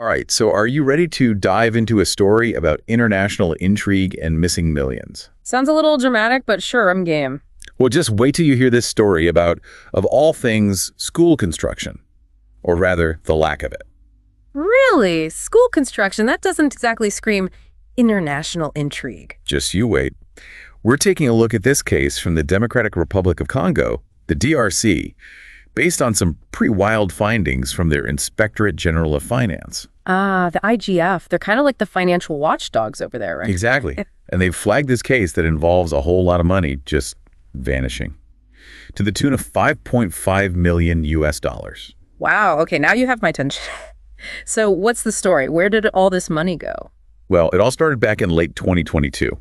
All right, so are you ready to dive into a story about international intrigue and missing millions? Sounds a little dramatic, but sure, I'm game. Well, just wait till you hear this story about, of all things, school construction. Or rather, the lack of it. Really? School construction? That doesn't exactly scream international intrigue. Just you wait. We're taking a look at this case from the Democratic Republic of Congo, the DRC, based on some pretty wild findings from their Inspectorate General of Finance. Ah, the IGF. They're kind of like the financial watchdogs over there, right? Exactly. And they've flagged this case that involves a whole lot of money just vanishing, to the tune of 5.5 million US dollars. Wow. Okay, now you have my attention. So what's the story? Where did all this money go? Well, it all started back in late 2022.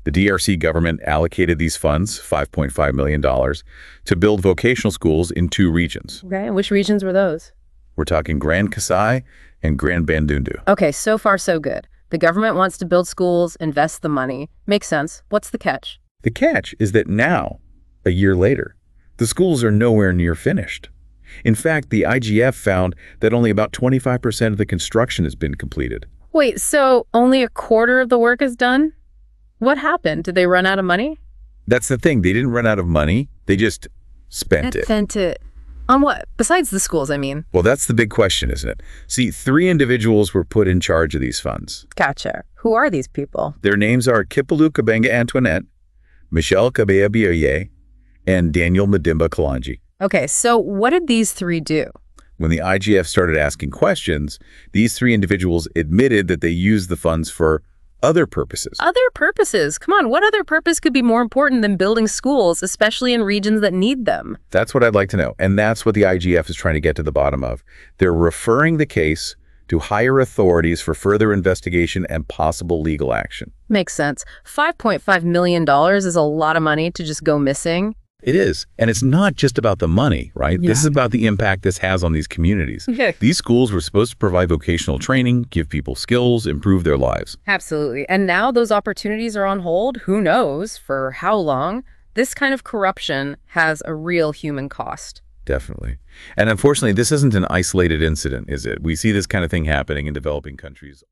The DRC government allocated these funds, $5.5 million, to build vocational schools in 2 regions. Okay, and which regions were those? We're talking Grand Kasai and Grand Bandundu. Okay, so far so good. The government wants to build schools, invest the money. Makes sense. What's the catch? The catch is that now, a year later, the schools are nowhere near finished. In fact, the IGF found that only about 25% of the construction has been completed. Wait, so only a quarter of the work is done? What happened? Did they run out of money? That's the thing. They didn't run out of money. They just spent it. Spent it. On what? Besides the schools, I mean. Well, that's the big question, isn't it? See, 3 individuals were put in charge of these funds. Gotcha. Who are these people? Their names are Kipulu Kabenga Antoinette, Michel Kabeya Biaye, and Madimba Kalonji. Okay, so what did these 3 do? When the IGF started asking questions, these 3 individuals admitted that they used the funds for other purposes. Other purposes? Come on, what other purpose could be more important than building schools, especially in regions that need them? That's what I'd like to know, and that's what the IGF is trying to get to the bottom of. They're referring the case to higher authorities for further investigation and possible legal action. Makes sense. $5.5 million is a lot of money to just go missing. It is. And it's not just about the money, right? Yeah. This is about the impact this has on these communities. Yeah. These schools were supposed to provide vocational training, give people skills, improve their lives. Absolutely. And now those opportunities are on hold. Who knows for how long? This kind of corruption has a real human cost. Definitely. And unfortunately, this isn't an isolated incident, is it? We see this kind of thing happening in developing countries